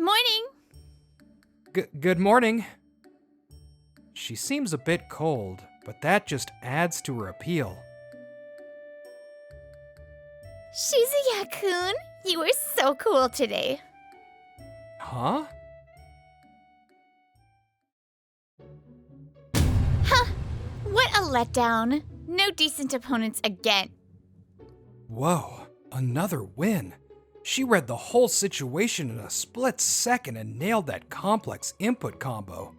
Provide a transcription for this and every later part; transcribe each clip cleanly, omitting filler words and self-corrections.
Morning! Good morning. She seems a bit cold, but that just adds to her appeal. Shizuya-kun, you were so cool today. Huh? Huh, what a letdown. No decent opponents again. Whoa, another win. She read the whole situation in a split second and nailed that complex input combo.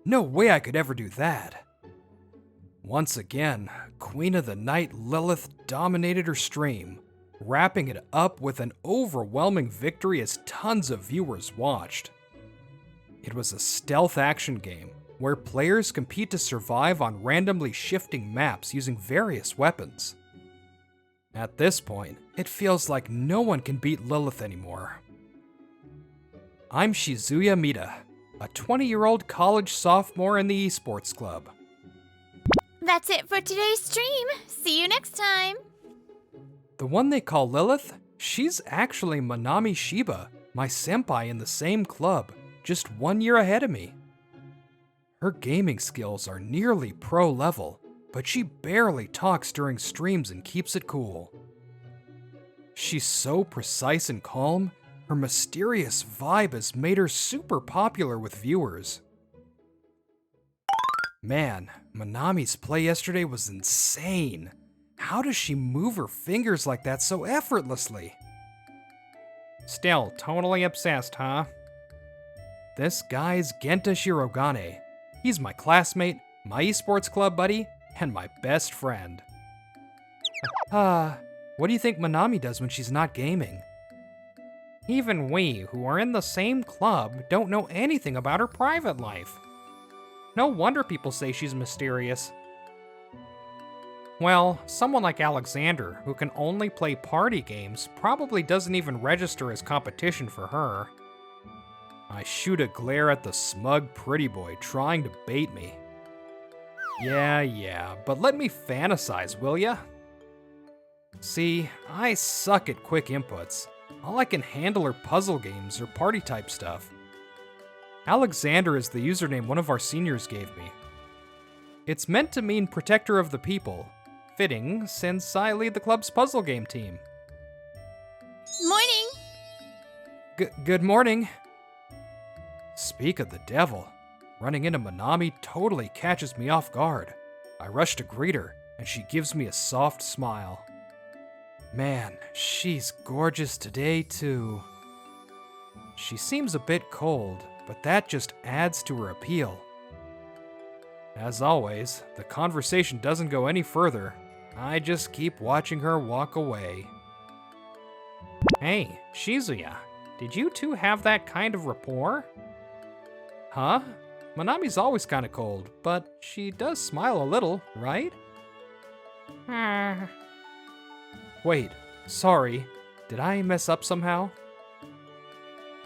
No way I could ever do that. Once again, Queen of the Night Lilith dominated her stream, wrapping it up with an overwhelming victory as tons of viewers watched. It was a stealth action game where players compete to survive on randomly shifting maps using various weapons. At this point, it feels like no one can beat Lilith anymore. I'm Shizuya Mita, a 20-year-old college sophomore in the Esports club. That's it for today's stream. See you next time. The one they call Lilith, she's actually Manami Shiba, my senpai in the same club, just 1 year ahead of me. Her gaming skills are nearly pro level, but she barely talks during streams and keeps it cool. She's so precise and calm, her mysterious vibe has made her super popular with viewers. Man, Manami's play yesterday was insane. How does she move her fingers like that so effortlessly? Still totally obsessed, huh? This guy's Genta Shirogane. He's my classmate, my esports club buddy, and my best friend. What do you think Manami does when she's not gaming? Even we, who are in the same club, don't know anything about her private life. No wonder people say she's mysterious. Well, someone like Alexander, who can only play party games, probably doesn't even register as competition for her. I shoot a glare at the smug pretty boy trying to bait me. Yeah, but let me fantasize, will ya? See, I suck at quick inputs. All I can handle are puzzle games or party-type stuff. Alexander is the username one of our seniors gave me. It's meant to mean protector of the people, fitting since I lead the club's puzzle game team. Morning! Good morning. Speak of the devil. Running into Manami totally catches me off guard. I rush to greet her, and she gives me a soft smile. Man, she's gorgeous today, too. She seems a bit cold, but that just adds to her appeal. As always, the conversation doesn't go any further. I just keep watching her walk away. Hey, Shizuya, did you two have that kind of rapport? Huh? Manami's always kind of cold, but she does smile a little, right? Wait, sorry. Did I mess up somehow?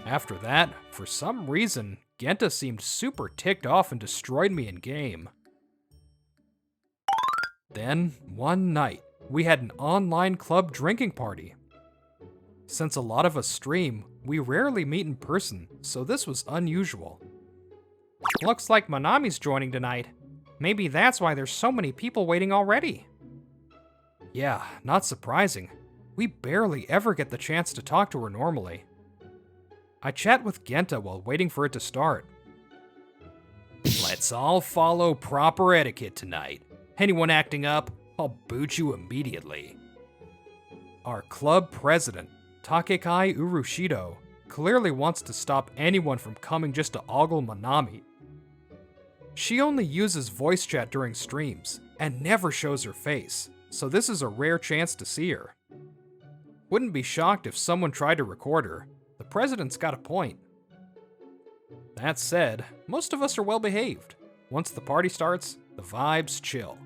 After that, for some reason, Genta seemed super ticked off and destroyed me in game. Then, one night, we had an online club drinking party. Since a lot of us stream, we rarely meet in person, so this was unusual. Looks like Manami's joining tonight. Maybe that's why there's so many people waiting already. Yeah, not surprising. We barely ever get the chance to talk to her normally. I chat with Genta while waiting for it to start. Let's all follow proper etiquette tonight. Anyone acting up, I'll boot you immediately. Our club president, Takekai Urushido, clearly wants to stop anyone from coming just to ogle Manami. She only uses voice chat during streams, and never shows her face, so this is a rare chance to see her. Wouldn't be shocked if someone tried to record her. The president's got a point. That said, most of us are well behaved. Once the party starts, the vibes chill.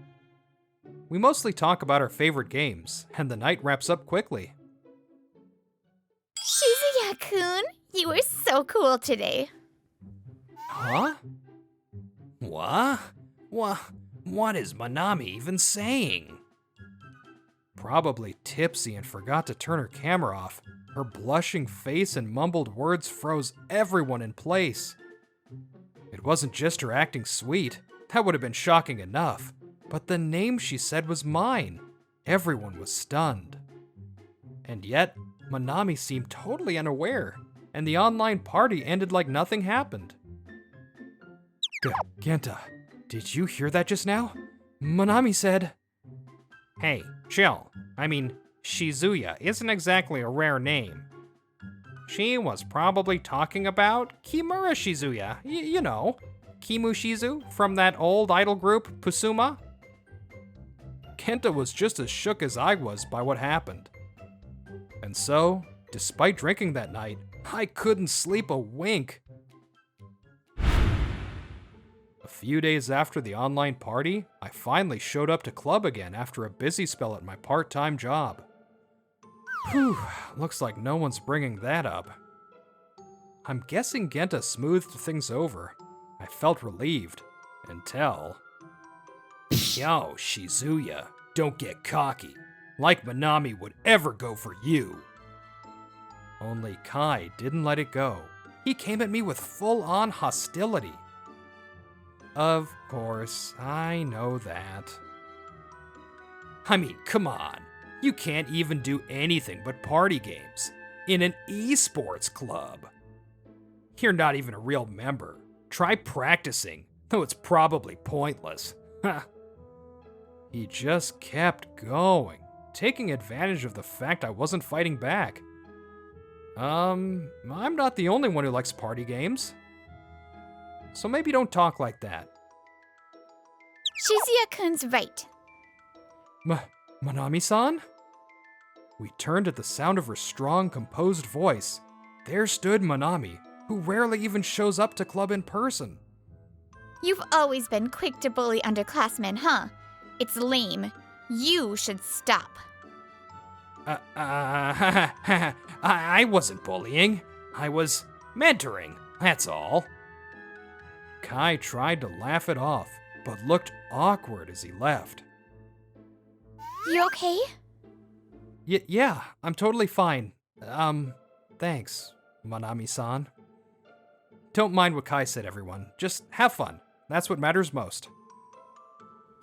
We mostly talk about our favorite games, and the night wraps up quickly. Shizuya-kun, you were so cool today. Huh? What? What is Manami even saying? Probably tipsy and forgot to turn her camera off. Her blushing face and mumbled words froze everyone in place. It wasn't just her acting sweet, that would have been shocking enough, but the name she said was mine. Everyone was stunned. And yet, Manami seemed totally unaware, and the online party ended like nothing happened. Genta, did you hear that just now? Manami said... Hey, chill. I mean, Shizuya isn't exactly a rare name. She was probably talking about Kimura Shizuya, you know, Kimu Shizu from that old idol group, Pusuma. Kenta was just as shook as I was by what happened. And so, despite drinking that night, I couldn't sleep a wink. A few days after the online party, I finally showed up to club again after a busy spell at my part-time job. Whew, looks like no one's bringing that up. I'm guessing Genta smoothed things over. I felt relieved, until... Yo, Shizuya, don't get cocky, like Manami would ever go for you. Only Kai didn't let it go. He came at me with full-on hostility. Of course, I know that. I mean, come on. You can't even do anything but party games in an esports club. You're not even a real member. Try practicing, though it's probably pointless. He just kept going, taking advantage of the fact I wasn't fighting back. I'm not the only one who likes party games. So maybe don't talk like that. Shizuya-kun's right. Manami-san? We turned at the sound of her strong, composed voice. There stood Manami, who rarely even shows up to club in person. You've always been quick to bully underclassmen, huh? It's lame. You should stop. I wasn't bullying. I was mentoring, that's all. Kai tried to laugh it off, but looked awkward as he left. You okay? Yeah, I'm totally fine. Thanks, Manami-san. Don't mind what Kai said, everyone. Just have fun. That's what matters most.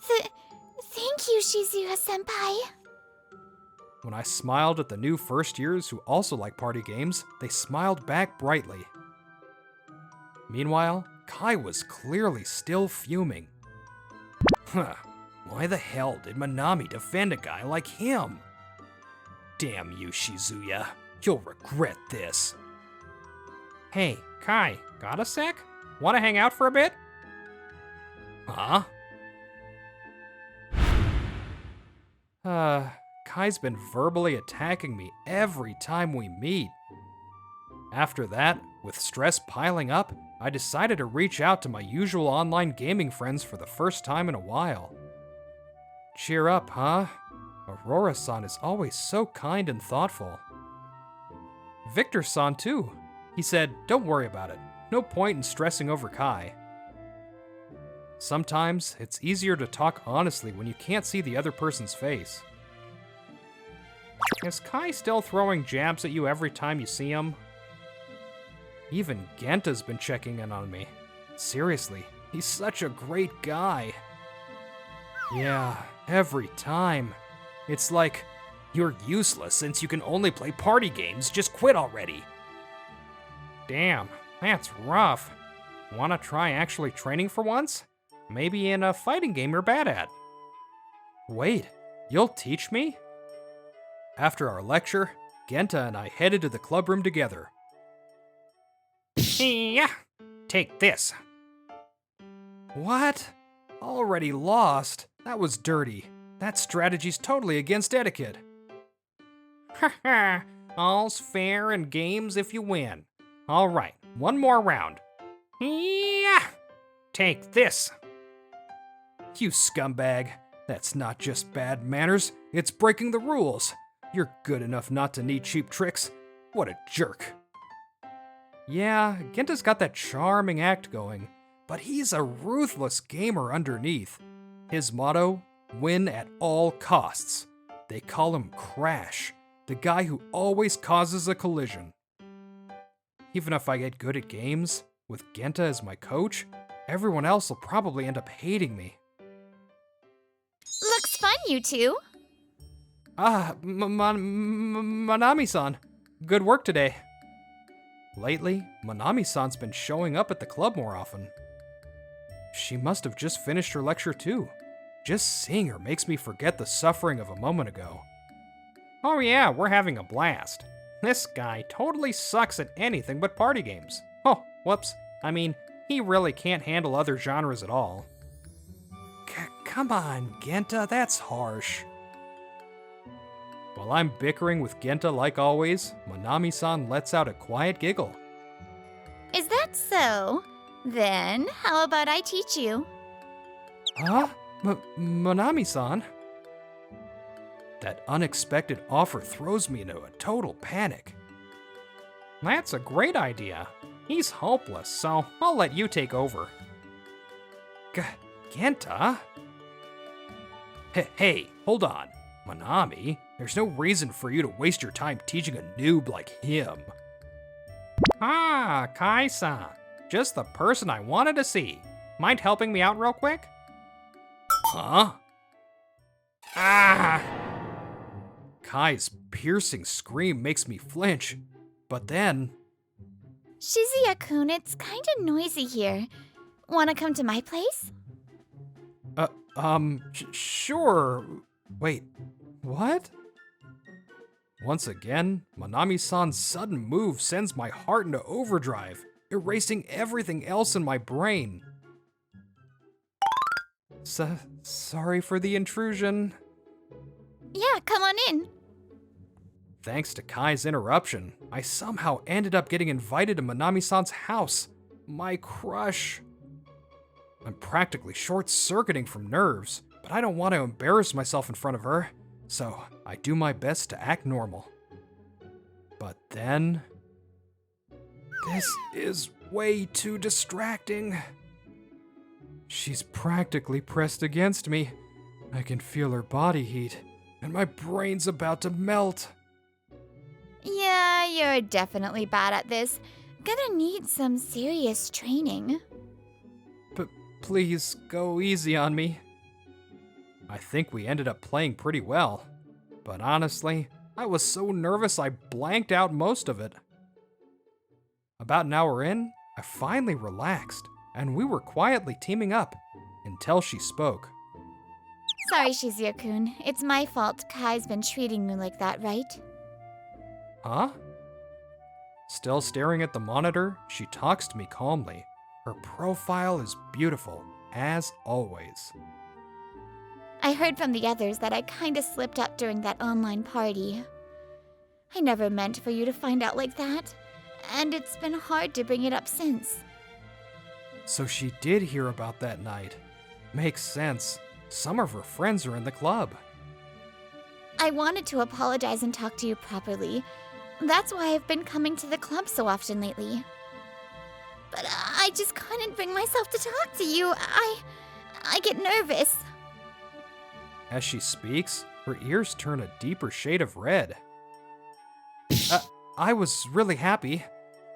Thank you, Shizuya-senpai. When I smiled at the new first years who also like party games, they smiled back brightly. Meanwhile, Kai was clearly still fuming. Why the hell did Manami defend a guy like him? Damn you, Shizuya. You'll regret this. Hey, Kai, got a sec? Wanna hang out for a bit? Huh? Kai's been verbally attacking me every time we meet. After that, with stress piling up, I decided to reach out to my usual online gaming friends for the first time in a while. Cheer up, huh? Aurora-san is always so kind and thoughtful. Victor-san too. He said, don't worry about it. No point in stressing over Kai. Sometimes, it's easier to talk honestly when you can't see the other person's face. Is Kai still throwing jabs at you every time you see him? Even Genta's been checking in on me. Seriously, he's such a great guy. Yeah, every time. It's like, you're useless since you can only play party games, just quit already. Damn, that's rough. Wanna try actually training for once? Maybe in a fighting game you're bad at. Wait, you'll teach me? After our lecture, Genta and I headed to the clubroom together. Yeah, take this. What? Already lost? That was dirty. That strategy's totally against etiquette. Haha, all's fair in games if you win. All right, one more round. Yeah, take this. You scumbag. That's not just bad manners, it's breaking the rules. You're good enough not to need cheap tricks. What a jerk. Yeah, Genta's got that charming act going, but he's a ruthless gamer underneath. His motto, win at all costs. They call him Crash, The guy who always causes a collision. Even if I get good at games, with Genta as my coach, everyone else will probably end up hating me. Looks fun, you two. Manami-san. Good work today. Lately, Manami-san's been showing up at the club more often. She must have just finished her lecture too. Just seeing her makes me forget the suffering of a moment ago. Oh yeah, we're having a blast. This guy totally sucks at anything but party games. Oh, whoops. I mean, he really can't handle other genres at all. Come on, Genta, that's harsh. While I'm bickering with Genta like always, Manami-san lets out a quiet giggle. Is that so? Then, how about I teach you? Huh? Manami-san? That unexpected offer throws me into a total panic. That's a great idea. He's hopeless, so I'll let you take over. Genta? Hey, hold on. Manami, there's no reason for you to waste your time teaching a noob like him. Ah, Kai-san. Just the person I wanted to see. Mind helping me out real quick? Huh? Ah! Kai's piercing scream makes me flinch, but then... Shizuya-kun, it's kinda noisy here. Wanna come to my place? Sure. Wait, what? Once again, Manami-san's sudden move sends my heart into overdrive, erasing everything else in my brain. Sorry for the intrusion. Yeah, come on in. Thanks to Kai's interruption, I somehow ended up getting invited to Manami-san's house. My crush. I'm practically short-circuiting from nerves, but I don't want to embarrass myself in front of her, so I do my best to act normal. But then... this is way too distracting. She's practically pressed against me. I can feel her body heat, and my brain's about to melt. Yeah, you're definitely bad at this. Gonna need some serious training. Please, go easy on me. I think we ended up playing pretty well, but honestly, I was so nervous I blanked out most of it. About an hour in, I finally relaxed, and we were quietly teaming up, until she spoke. Sorry, Shizuya-kun. It's my fault Kai's been treating you like that, right? Huh? Still staring at the monitor, she talks to me calmly. Her profile is beautiful, as always. I heard from the others that I kinda slipped up during that online party. I never meant for you to find out like that, and it's been hard to bring it up since. So she did hear about that night. Makes sense. Some of her friends are in the club. I wanted to apologize and talk to you properly. That's why I've been coming to the club so often lately. But I just couldn't bring myself to talk to you. I get nervous. As she speaks, her ears turn a deeper shade of red. I was really happy.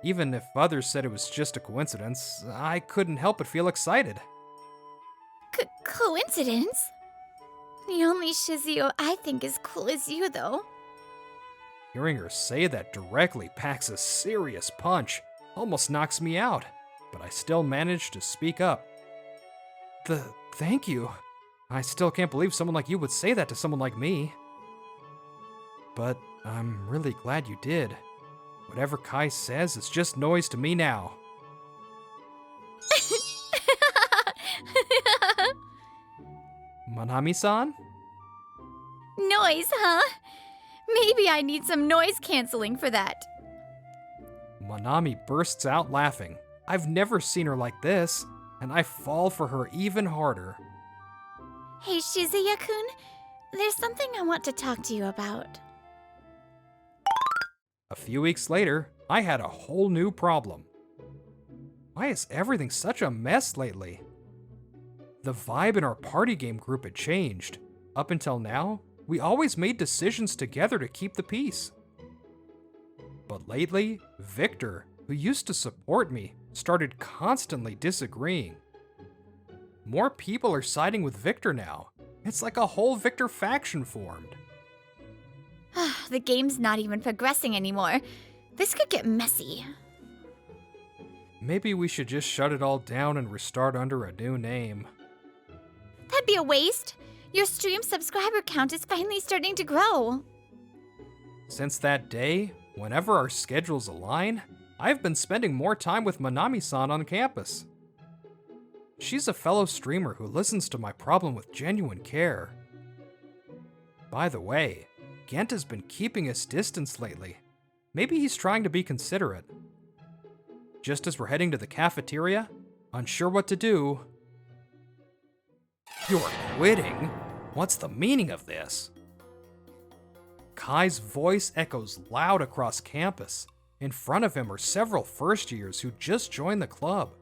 Even if others said it was just a coincidence, I couldn't help but feel excited. Coincidence? The only Shizuyo I think is cool is you, though. Hearing her say that directly packs a serious punch. Almost knocks me out, but I still managed to speak up. Thank you. I still can't believe someone like you would say that to someone like me. But I'm really glad you did. Whatever Kai says is just noise to me now. Manami-san? Noise, huh? Maybe I need some noise canceling for that. Manami bursts out laughing. I've never seen her like this, and I fall for her even harder. Hey, Shizuya-kun, there's something I want to talk to you about. A few weeks later, I had a whole new problem. Why is everything such a mess lately? The vibe in our party game group had changed. Up until now, We always made decisions together to keep the peace. But lately, Victor, who used to support me, started constantly disagreeing. More people are siding with Victor now. It's like a whole Victor faction formed. The game's not even progressing anymore. This could get messy. Maybe we should just shut it all down and restart under a new name. That'd be a waste. Your stream subscriber count is finally starting to grow. Since that day, whenever our schedules align, I've been spending more time with Manami-san on campus. She's a fellow streamer who listens to my problem with genuine care. By the way, Genta's been keeping his distance lately. Maybe he's trying to be considerate. Just as we're heading to the cafeteria, unsure what to do. You're quitting? What's the meaning of this? Kai's voice echoes loud across campus. In front of him are several first years who just joined the club.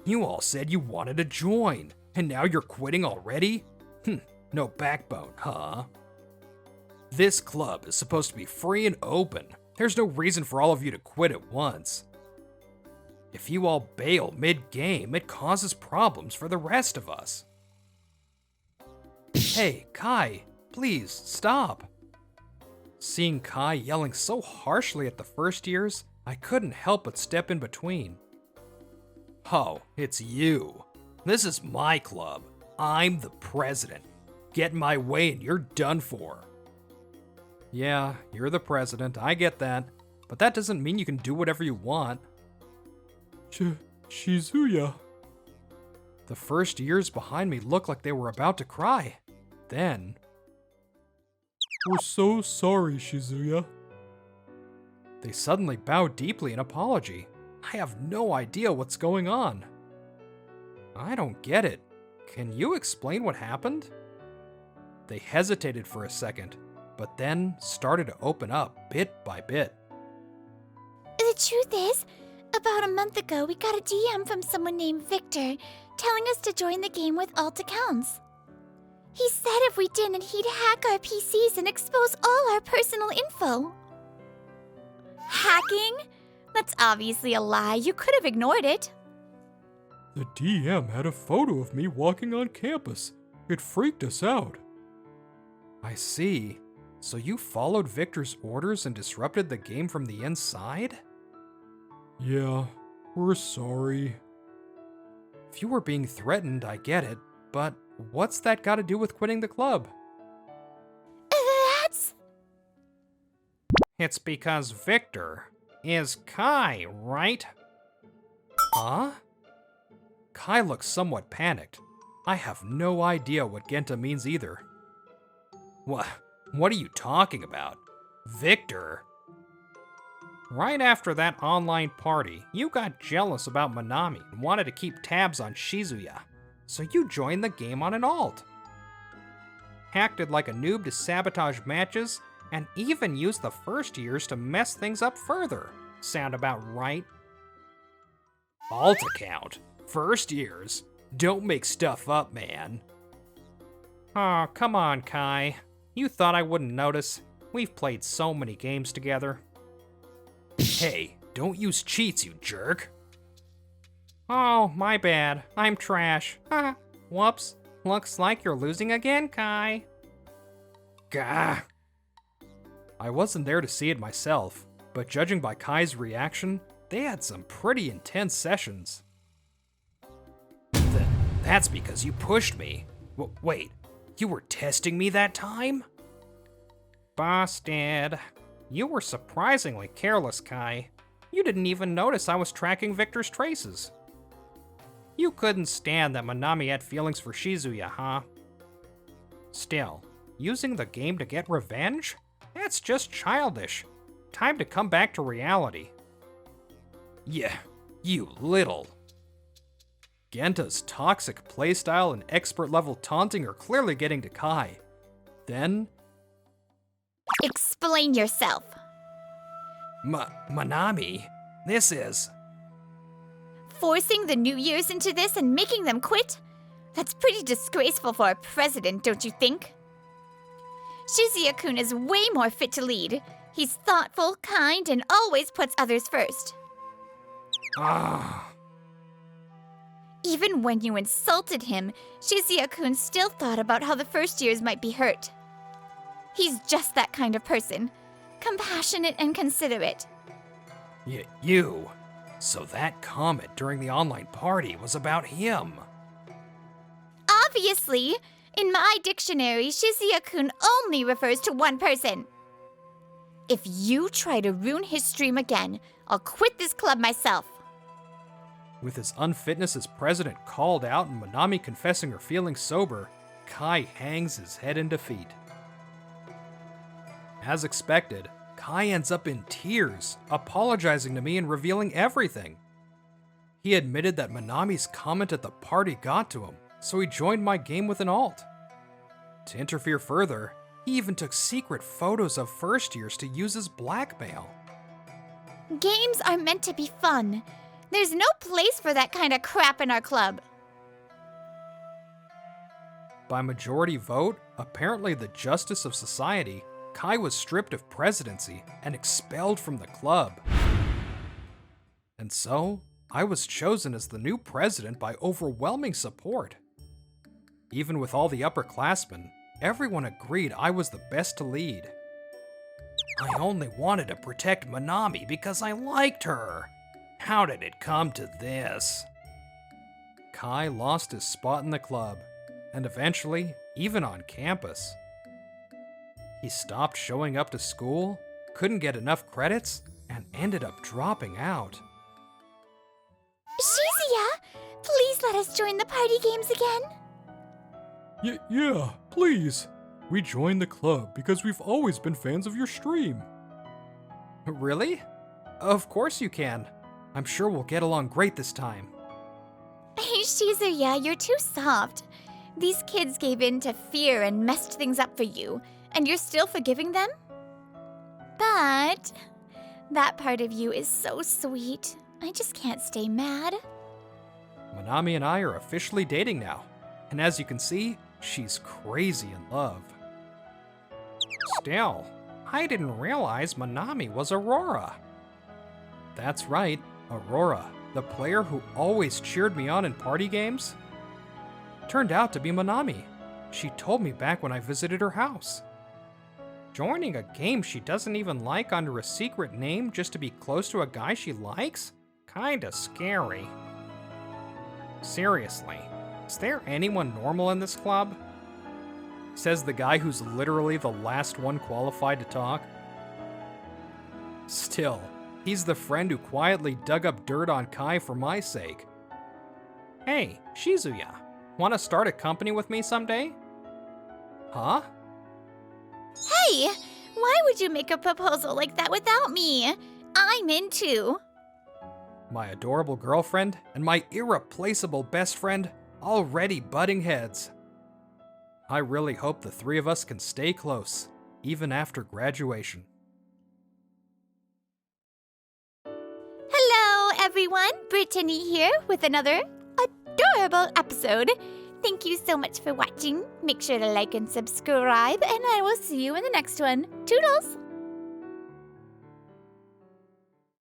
You all said you wanted to join, and now you're quitting already? No backbone, huh? This club is supposed to be free and open. There's no reason for all of you to quit at once. If you all bail mid-game, it causes problems for the rest of us. Hey, Kai, please, stop. Seeing Kai yelling so harshly at the first years, I couldn't help but step in between. Oh, it's you. This is my club. I'm the president. Get in my way and you're done for. Yeah, you're the president, I get that. But that doesn't mean you can do whatever you want. Shizuya. The first years behind me looked like they were about to cry. Then... We're so sorry, Shizuya. They suddenly bowed deeply in apology. I have no idea what's going on. I don't get it. Can you explain what happened? They hesitated for a second, but then started to open up bit by bit. The truth is, about a month ago, we got a DM from someone named Victor telling us to join the game with alt accounts. He said if we didn't, he'd hack our PCs and expose all our personal info. Hacking? That's obviously a lie. You could have ignored it. The DM had a photo of me walking on campus. It freaked us out. I see. So you followed Victor's orders and disrupted the game from the inside? Yeah, we're sorry. If you were being threatened, I get it, but what's that got to do with quitting the club? That's... It's because Victor is Kai, right? Huh? Kai looks somewhat panicked. I have no idea what Genta means either. What are you talking about? Victor? Right after that online party, you got jealous about Manami and wanted to keep tabs on Shizuya, so you joined the game on an alt. Acted like a noob to sabotage matches, and even used the first years to mess things up further. Sound about right? Alt account? First years? Don't make stuff up, man. Oh, come on, Kai. You thought I wouldn't notice. We've played so many games together. Hey, don't use cheats, you jerk. Oh, my bad. I'm trash. Whoops. Looks like you're losing again, Kai. Gah. I wasn't there to see it myself, but judging by Kai's reaction, they had some pretty intense sessions. That's because you pushed me. Wait, you were testing me that time? Busted. You were surprisingly careless, Kai. You didn't even notice I was tracking Victor's traces. You couldn't stand that Manami had feelings for Shizuya, huh? Still, using the game to get revenge? That's just childish. Time to come back to reality. Yeah, you little. Genta's toxic playstyle and expert-level taunting are clearly getting to Kai. Then... Explain yourself. Manami, this is... Forcing the New Year's into this and making them quit? That's pretty disgraceful for a president, don't you think? Shizuya-kun is way more fit to lead. He's thoughtful, kind, and always puts others first. Ah. Even when you insulted him, Shizuya-kun still thought about how the first years might be hurt. He's just that kind of person. Compassionate and considerate. You. So that comment during the online party was about him. Obviously, in my dictionary, Shizuya-kun only refers to one person. If you try to ruin his stream again, I'll quit this club myself. With his unfitness as president called out and Manami confessing her feelings sober, Kai hangs his head in defeat. As expected, Kai ends up in tears, apologizing to me and revealing everything. He admitted that Manami's comment at the party got to him, so he joined my game with an alt. To interfere further, he even took secret photos of first years to use as blackmail. Games are meant to be fun. There's no place for that kind of crap in our club. By majority vote, apparently the justice of society, Kai was stripped of presidency and expelled from the club. And so, I was chosen as the new president by overwhelming support. Even with all the upperclassmen, everyone agreed I was the best to lead. I only wanted to protect Manami because I liked her. How did it come to this? Kai lost his spot in the club, and eventually, even on campus. He stopped showing up to school, couldn't get enough credits, and ended up dropping out. Shizuya, please let us join the party games again. Yeah, please. We joined the club because we've always been fans of your stream. Really? Of course you can. I'm sure we'll get along great this time. Hey, Shizuya, you're too soft. These kids gave in to fear and messed things up for you, and you're still forgiving them? But that part of you is so sweet. I just can't stay mad. Manami and I are officially dating now, and as you can see, she's crazy in love. Still, I didn't realize Manami was Aurora. That's right, Aurora, the player who always cheered me on in party games. Turned out to be Manami. She told me back when I visited her house. Joining a game she doesn't even like under a secret name just to be close to a guy she likes? Kinda scary. Seriously, is there anyone normal in this club? Says the guy who's literally the last one qualified to talk. Still, he's the friend who quietly dug up dirt on Kai for my sake. Hey, Shizuya, wanna start a company with me someday? Huh? Hey, why would you make a proposal like that without me? I'm in too. My adorable girlfriend and my irreplaceable best friend already butting heads. I really hope the three of us can stay close, even after graduation. Hello, everyone. Brittany here with another adorable episode. Thank you so much for watching. Make sure to like and subscribe, and I will see you in the next one. Toodles!